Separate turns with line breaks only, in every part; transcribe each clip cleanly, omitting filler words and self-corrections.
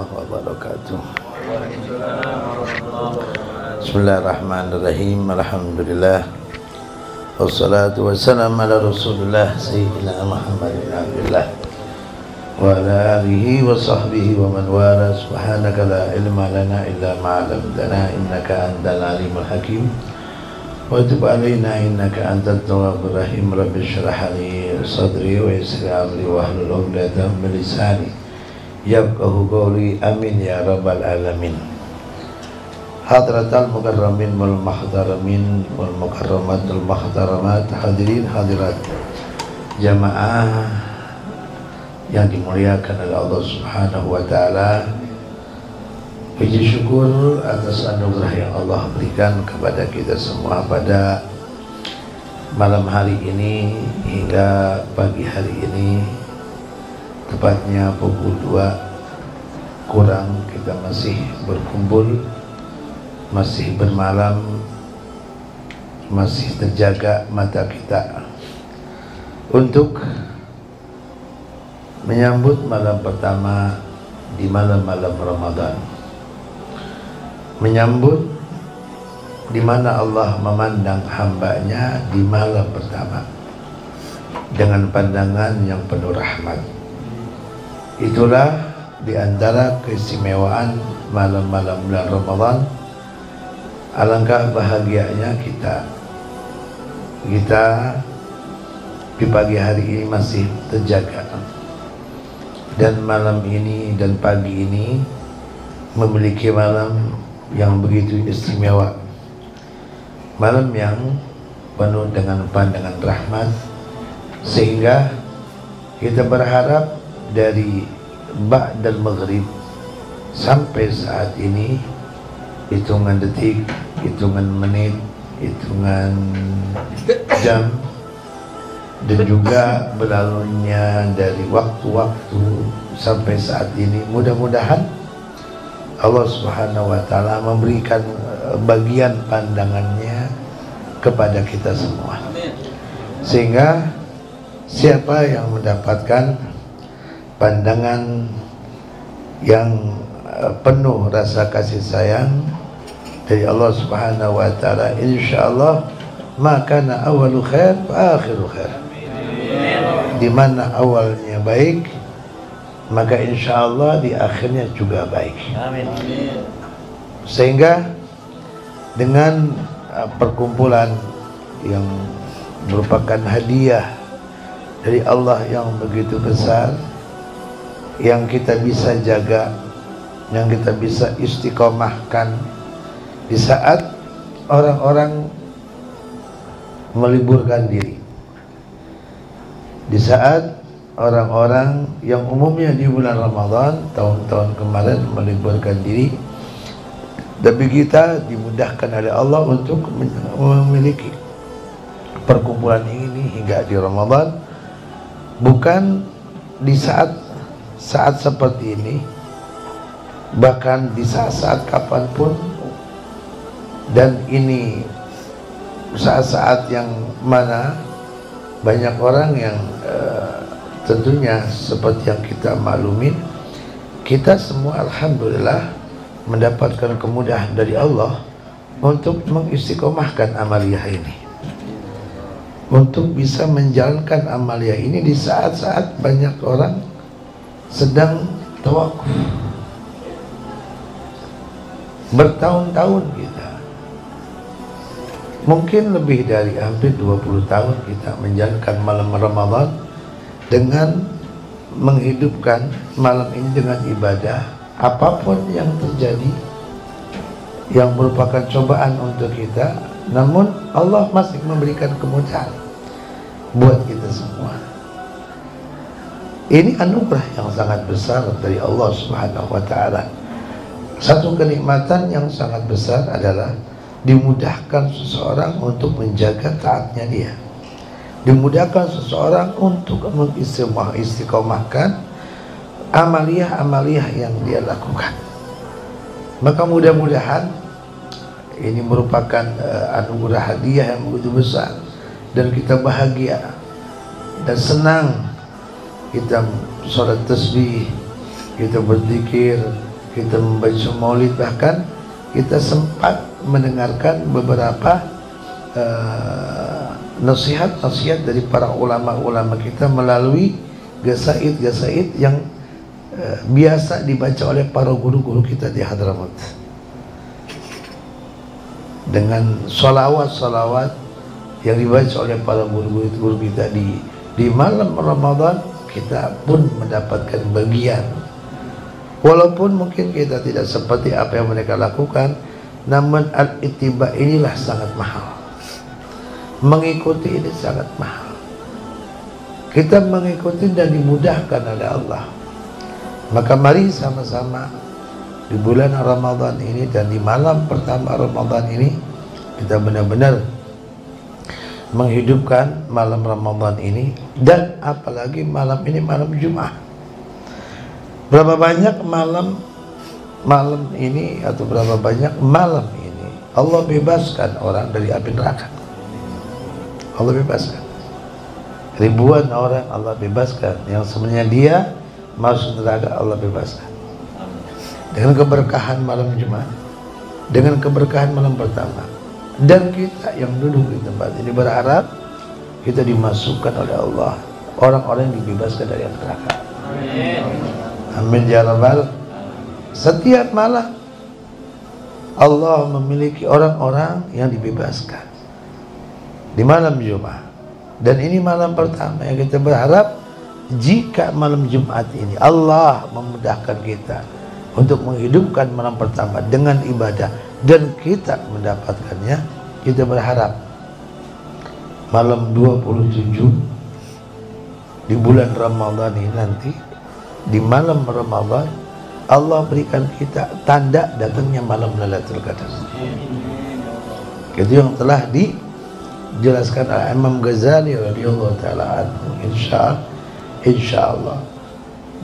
warahmatullahi wabarakatuh. Bismillahirrahmanirrahim. Alhamdulillah. Wassalatu wassalamu ala Rasulillah Sayyidina Muhammad bin Abdullah wa ala alihi wa sahbihi wa man wala. Subhanaka la ilma lana illa ma 'allamtana innaka antal alimul hakim. Wa tub alaina innaka antat tawwabur rahim. Rabbi shrah li sadri wa yassir amri wahlul 'uqdatam min lisani yafqahu qawli. Amin ya rabbal alamin. Hadratal mukarramin wal mahdaramin wal mukarramatul mahdaramat, hadirin hadirat jamaah yang dimuliakan oleh Allah Subhanahu wa taala. Puji syukur atas anugerah yang Allah berikan kepada kita semua pada malam hari ini hingga pagi hari ini, tepatnya pukul 2 kurang kita masih berkumpul, masih bermalam, masih terjaga mata kita untuk menyambut malam pertama di malam-malam Ramadan, menyambut di mana Allah memandang hambanya di malam pertama dengan pandangan yang penuh rahmat. Itulah di antara keistimewaan malam-malam bulan Ramadan. Alangkah bahagianya kita di pagi hari ini masih terjaga, dan malam ini dan pagi ini memiliki malam yang begitu istimewa, malam yang penuh dengan pandangan rahmat, sehingga kita berharap dari ba'dal maghrib sampai saat ini, hitungan detik, hitungan menit, hitungan jam, dan juga berlalunya dari waktu-waktu sampai saat ini, mudah-mudahan Allah Subhanahu wa taala memberikan bagian pandangannya kepada kita semua, sehingga siapa yang mendapatkan pandangan yang penuh rasa kasih sayang dari Allah Subhanahu wa taala, insyaallah maka awalu khair wa akhiru khair. Di mana awalnya baik, maka insyaallah di akhirnya juga baik. Amin. Sehingga dengan perkumpulan yang merupakan hadiah dari Allah yang begitu besar, yang kita bisa jaga, yang kita bisa istiqomahkan di saat orang-orang meliburkan diri, di saat orang-orang yang umumnya di bulan Ramadan tahun-tahun kemarin meliburkan diri, tapi kita dimudahkan oleh Allah untuk memiliki perkumpulan ini hingga di Ramadan. Bukan di saat seperti ini, bahkan di saat-saat kapanpun, dan ini saat-saat yang mana banyak orang yang tentunya seperti yang kita maklumin, kita semua alhamdulillah mendapatkan kemudahan dari Allah untuk mengistiqomahkan amaliyah ini, untuk bisa menjalankan amaliyah ini di saat-saat banyak orang sedang tawakuf. Bertahun-tahun kita, mungkin lebih dari hampir 20 tahun kita menjalankan malam Ramadan dengan menghidupkan malam ini dengan ibadah. Apapun yang terjadi yang merupakan cobaan untuk kita, namun Allah masih memberikan kemudahan buat kita semua. Ini anugerah yang sangat besar dari Allah Subhanahu wa taala. Satu kenikmatan yang sangat besar adalah dimudahkan seseorang untuk menjaga taatnya dia, dimudahkan seseorang untuk mengistiqomahkan amaliyah-amaliyah yang dia lakukan. Maka mudah-mudahan ini merupakan anugerah hadiah yang begitu besar, dan kita bahagia dan senang kita sholat tasbih, kita berzikir, kita membaca maulid, bahkan kita sempat mendengarkan beberapa nasihat-nasihat dari para ulama-ulama kita melalui gasaid-gasaid yang biasa dibaca oleh para guru-guru kita di Hadramaut, dengan salawat-salawat yang dibaca oleh para guru-guru kita di malam Ramadan. Kita pun mendapatkan bagian, walaupun mungkin kita tidak seperti apa yang mereka lakukan, namun al-ittiba inilah sangat mahal. Mengikuti ini sangat mahal. Kita mengikuti dan dimudahkan oleh Allah. Maka mari sama-sama di bulan Ramadan ini dan di malam pertama Ramadan ini kita benar-benar menghidupkan malam Ramadan ini, dan apalagi malam ini malam Jumat. Berapa banyak malam ini atau berapa banyak malam ini Allah bebaskan orang dari api neraka. Allah bebaskan ribuan orang, Allah bebaskan yang sebenarnya dia masuk neraka, Allah bebaskan dengan keberkahan malam Jumat, dengan keberkahan malam pertama. Dan kita yang duduk di tempat ini berharap kita dimasukkan oleh Allah orang-orang yang dibebaskan dari neraka. Amin ya rabbal. Setiap malam Allah memiliki orang-orang yang dibebaskan di malam Jumat, dan ini malam pertama yang kita berharap jika malam Jumat ini Allah memudahkan kita untuk menghidupkan malam pertama dengan ibadah dan kita mendapatkannya, kita berharap malam 27 di bulan Ramadan ini nanti, di malam Ramadan Allah berikan kita tanda datangnya malam Lailatul Qadar. Itu yang telah dijelaskan oleh Imam Ghazali radhiyallahu taala anhu. Insyaallah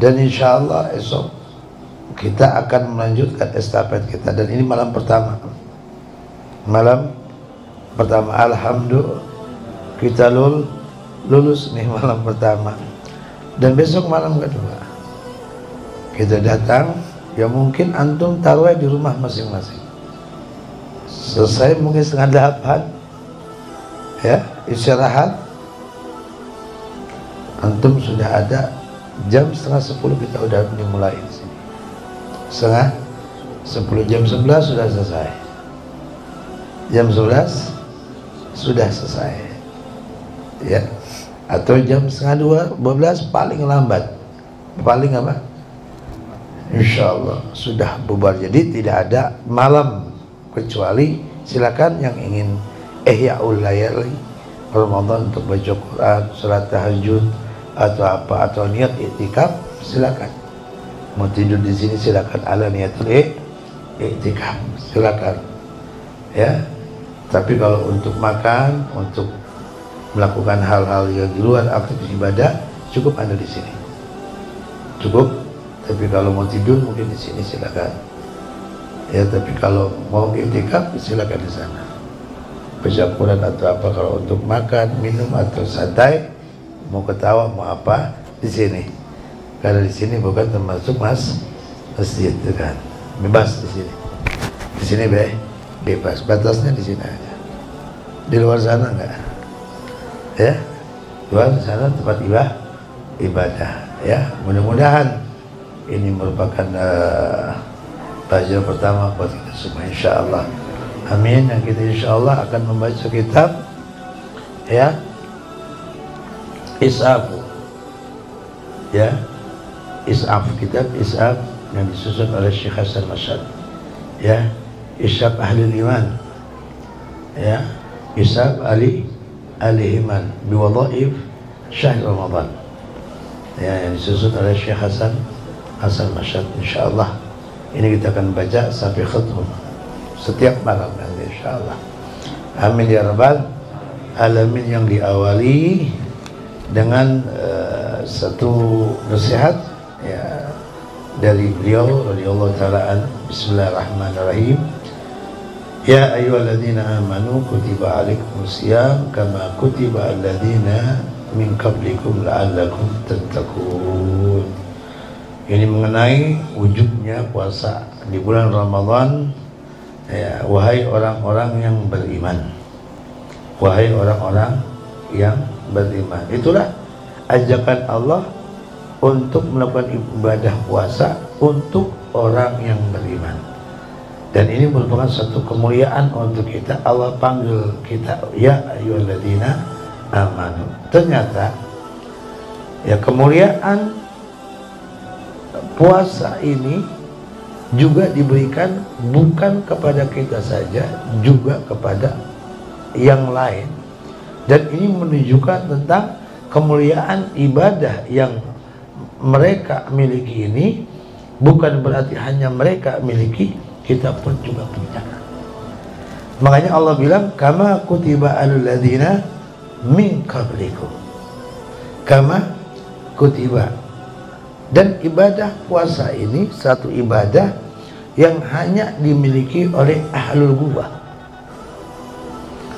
dan insyaallah esok kita akan melanjutkan estafet kita, dan ini malam pertama. Malam pertama, alhamdulillah kita lulus nih malam pertama, dan besok malam kedua kita datang. Ya mungkin antum taruh di rumah masing-masing, selesai mungkin 7:30 ya istirahat, antum sudah ada jam 9:30 kita udah dimulai di sini. 9:30, jam 11 sudah selesai. Jam 11 sudah selesai. Ya. Atau jam 11:30 paling lambat. Paling apa? Insyaallah sudah bubar. Jadi tidak ada malam, kecuali silakan yang ingin Ihya'ul Layali Ramadan untuk baca Quran, salat tahajud atau apa, atau niat iktikaf, silakan. Mau tidur di sini silakan, ala niatul iktikaf silakan ya. Tapi kalau untuk makan, untuk melakukan hal-hal yang di luar aktivitas ibadah, cukup Anda di sini, cukup. Tapi kalau mau tidur mungkin di sini silakan ya. Tapi kalau mau iktikaf silakan di sana, baca Quran atau apa. Kalau untuk makan, minum atau santai, mau ketawa mau apa, di sini. Karena di sini bukan termasuk masjid itu kan, bebas di sini. Di sini bebas, batasnya di sini aja. Di luar sana enggak, ya. Luar sana tempat ibadah, ya. Mudah-mudahan ini merupakan pelajaran pertama buat kita semua, insyaallah. Amin. Yang kita insyaallah akan membaca kitab, ya, Is'afu, ya. Is'af, kitab Is'af yang disusun oleh Syekh Hasan Masyad, ya. Is'af ahli iman, ya. Is'af ahli iman biwadhaif syahr Ramadan, ya, yang disusun oleh Syekh Hasan Masyad. Insyaallah ini kita akan baca sampai khatam setiap malam nanti insyaallah. Amin ya rabbal alamin. Yang diawali dengan satu nasihat, ya, dari beliau radhiyallahu taala an. Bismillahirrahmanirrahim. Ya ayyuhalladzina amanu kutiba alaikumus syiyam kama kutiba alladzina min qablikum la'allakum tattaqun. Ini mengenai wujudnya puasa di bulan Ramadan. Ya, wahai orang-orang yang beriman, wahai orang-orang yang beriman. Itulah ajakan Allah untuk melakukan ibadah puasa untuk orang yang beriman. Dan ini merupakan satu kemuliaan untuk kita. Allah panggil kita, ya ayyuhalladzina amanu. Ternyata ya, kemuliaan puasa ini juga diberikan bukan kepada kita saja, juga kepada yang lain. Dan ini menunjukkan tentang kemuliaan ibadah yang mereka miliki ini. Bukan berarti hanya mereka miliki, kita pun juga punya. Makanya Allah bilang, kama kutiba alal ladzina min qablikum. Kama kutiba. Dan ibadah puasa ini satu ibadah yang hanya dimiliki oleh ahlul ghuwah.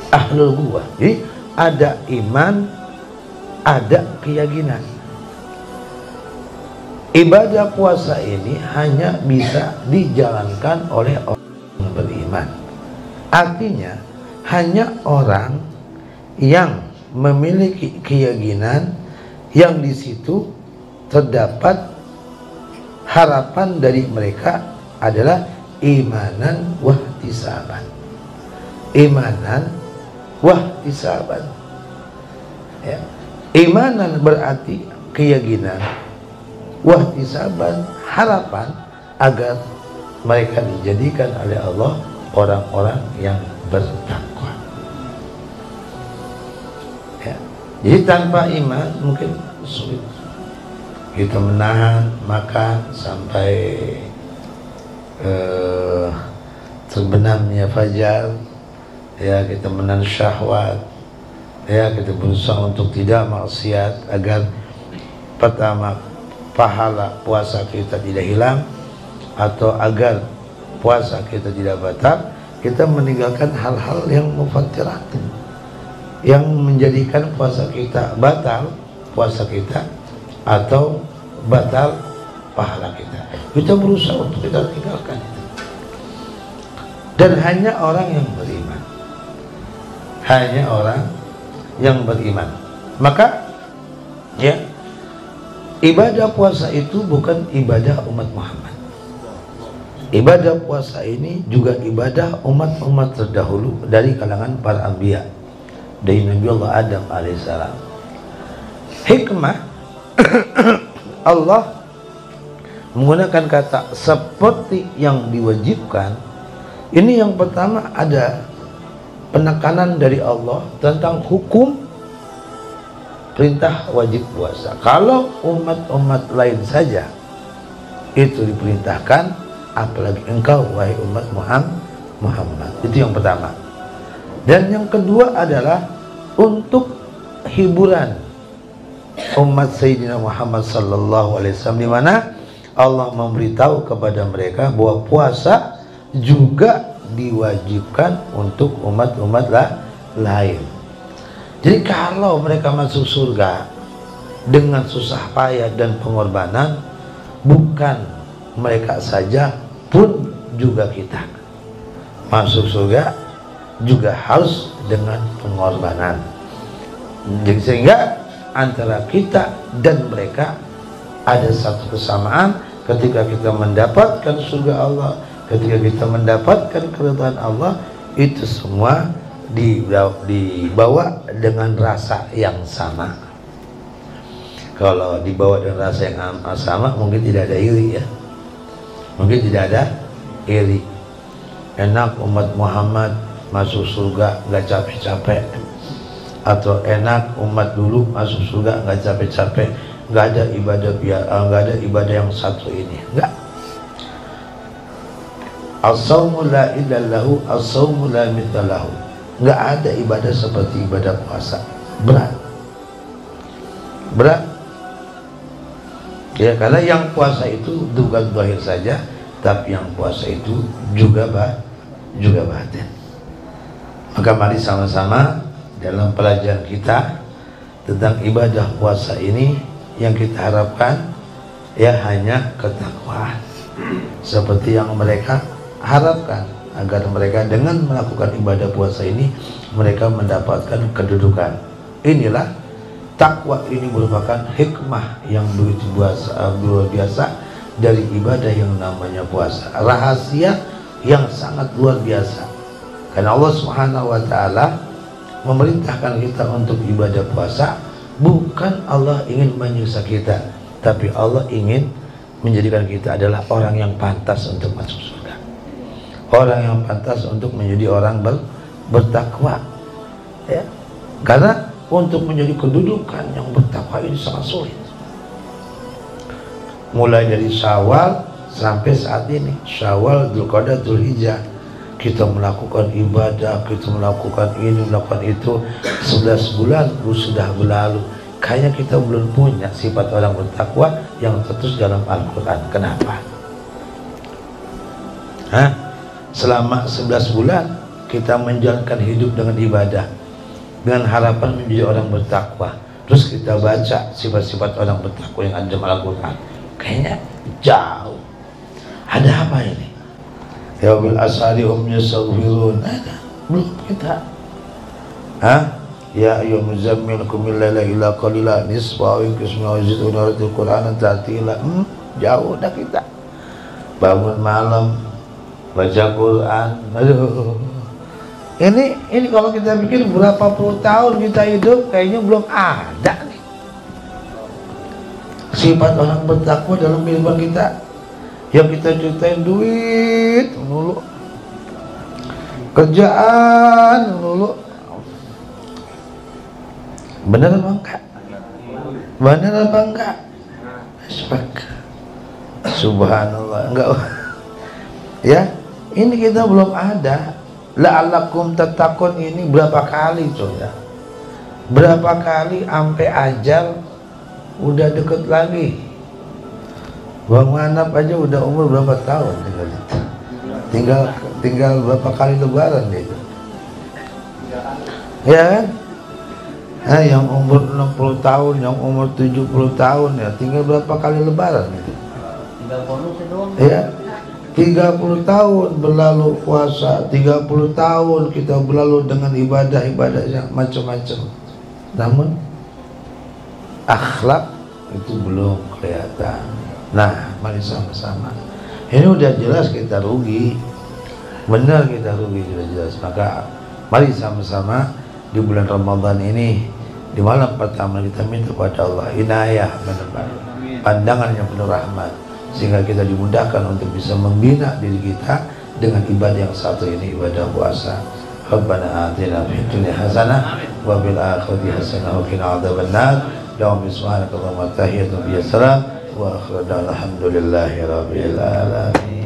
Ahlul ghuwah. Jadi ada iman, ada keyakinan. Ibadah puasa ini hanya bisa dijalankan oleh orang yang beriman. Artinya hanya orang yang memiliki keyakinan yang di situ terdapat harapan dari mereka adalah imanan wahtisaban. Imanan wahtisaban. Ya. Imanan berarti keyakinan, wahtisaban harapan agar mereka dijadikan oleh Allah orang-orang yang bertakwa. Ya. Jadi tanpa iman mungkin sulit. Kita menahan makan sampai terbenamnya fajar, ya, kita menahan syahwat, ya, kita berusaha untuk tidak maksiat agar pertama pahala puasa kita tidak hilang, atau agar puasa kita tidak batal. Kita meninggalkan hal-hal yang mufattirat, yang menjadikan puasa kita batal, puasa kita atau batal pahala kita. Kita berusaha untuk kita tinggalkan itu. Dan hanya orang yang beriman, hanya orang yang beriman. Maka ya, ibadah puasa itu bukan ibadah umat Muhammad. Ibadah puasa ini juga ibadah umat-umat terdahulu dari kalangan para anbiya, dari Nabi Allah Adam alaihissalam. Hikmah Allah menggunakan kata seperti yang diwajibkan. Ini yang pertama, ada penekanan dari Allah tentang hukum perintah wajib puasa. Kalau umat-umat lain saja itu diperintahkan, apalagi engkau wahai umat Muhammad. Itu yang pertama. Dan yang kedua adalah untuk hiburan umat Sayyidina Muhammad sallallahu alaihi wasallam, di mana Allah memberitahu kepada mereka bahwa puasa juga diwajibkan untuk umat-umat lain. Jadi kalau mereka masuk surga dengan susah payah dan pengorbanan, bukan mereka saja pun juga kita masuk surga juga harus dengan pengorbanan. Jadi sehingga antara kita dan mereka ada satu kesamaan. Ketika kita mendapatkan surga Allah, ketika kita mendapatkan keridhaan Allah, itu semua dibawa dengan rasa yang sama. Kalau dibawa dengan rasa yang sama, mungkin tidak ada iri, ya. Mungkin tidak ada iri. Enak umat Muhammad masuk surga nggak capek-capek, atau enak umat dulu masuk surga nggak capek-capek, nggak ada ibadah yang satu ini, nggak. As-sawmu la illallahu, as-sawmu la mithlahu. Nggak ada ibadah seperti ibadah puasa. Berat. Ya, karena yang puasa itu bukan zahir saja, tapi yang puasa itu juga batin. Maka mari sama-sama dalam pelajaran kita tentang ibadah puasa ini, yang kita harapkan ya hanya ketakwaan seperti yang mereka harapkan, agar mereka dengan melakukan ibadah puasa ini mereka mendapatkan kedudukan. Inilah takwa, ini merupakan hikmah yang luar biasa dari ibadah yang namanya puasa, rahasia yang sangat luar biasa. Karena Allah Subhanahu wa Ta'ala memerintahkan kita untuk ibadah puasa, bukan Allah ingin menyiksa kita, tapi Allah ingin menjadikan kita adalah orang yang pantas untuk masuk surga, orang yang pantas untuk menjadi orang bertakwa, ya. Karena untuk menjadi kedudukan yang bertakwa ini sangat sulit. Mulai dari Syawal sampai saat ini, Syawal, Dzulqa'dah, Dzulhijjah, kita melakukan ibadah, kita melakukan ini, melakukan itu. 11 bulan sudah berlalu, kayaknya kita belum punya sifat orang bertakwa yang tertulis dalam Al-Quran. Kenapa? Selama 11 bulan kita menjalankan hidup dengan ibadah, dengan harapan menjadi orang bertakwa, terus kita baca sifat-sifat orang bertakwa yang ada dalam Al-Quran, kayaknya jauh. Ada apa ini? Ya bil ashari hum yastaghfirun. Belum kita. Ya ayyuhal muzammil qumil laila illa qalila nisfahu qisma wazid unaratil qur'an tartila. Jauh dah kita. Bangun malam baca Quran. Aduh. Ini kalau kita pikir berapa puluh tahun kita hidup, kayaknya belum ada nih sifat orang bertakwa dalam kehidupan kita. Yang kita ceritain duit dulu, kerjaan dulu. Benar apa enggak? Benar apa enggak? Subhanallah, enggak. Ya, ini kita belum ada. La'allakum tattaqun ini berapa kali coba? Berapa kali sampai ajal udah deket lagi. Bang Manap aja udah umur berapa tahun tinggal berapa kali lebaran gitu. Ya kan? Yang umur 60 tahun, yang umur 70 tahun ya tinggal berapa kali lebaran gitu. Tinggal bonus doang. Ya. 30 tahun berlalu puasa, 30 tahun kita berlalu dengan ibadah-ibadah yang macam-macam. Namun akhlak itu belum kelihatan. Nah, mari sama-sama. Ini udah jelas kita rugi. Benar kita rugi, sudah jelas. Maka mari sama-sama di bulan Ramadan ini, di malam pertama kita minta kepada Allah inayah, benar-benar pandangan yang penuh rahmat, sehingga kita dimudahkan untuk bisa membina diri kita dengan ibadah yang satu ini, ibadah puasa. Rabbana atina fid dunya hasanah wa fil akhirati hasanah wa qina adzabannar. Subhanakallahumma wa bihamdika wa akhiru da'wana alhamdulillahi rabbil alamin.